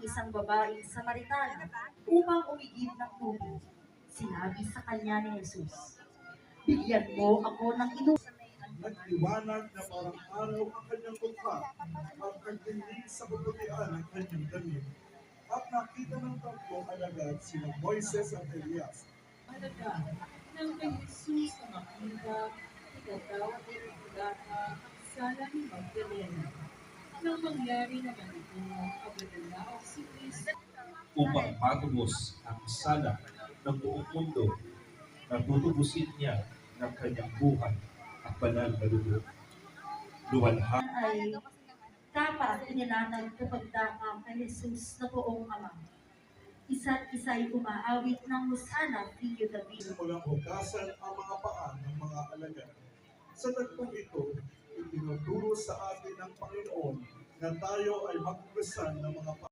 isang babaeng Samaritana upang umigib ng tubig. Sinabi sa kanya ni Jesus, "Bigyan mo ako ng inumin." Nagliwanag na parang araw ang kanyang mukha at nagdinig sa kaputian ang kanyang damit. At nakita ng tatlong alagad sina Moises at Elias. Mahalaga nang kay Jesus na makita, itatawag ni Rebecca ang sala ni Magdalena. Nang mangyari naman ito, abadalaw si Cristo upang matubos ang sala ng buong mundo na tutubusin niya ng kanyang buhay at banal na dugo. Luwalhati Ay dapat inilatag kapagdakang kay Jesus na poong Ama. Isa't isa'y umaawit ng Hosana, Filho David. Simulang hugasan ang mga paa ng mga alagad. Sa tagpong ito, itinuturo sa atin ng Panginoon na tayo ay maghugasan ng mga paa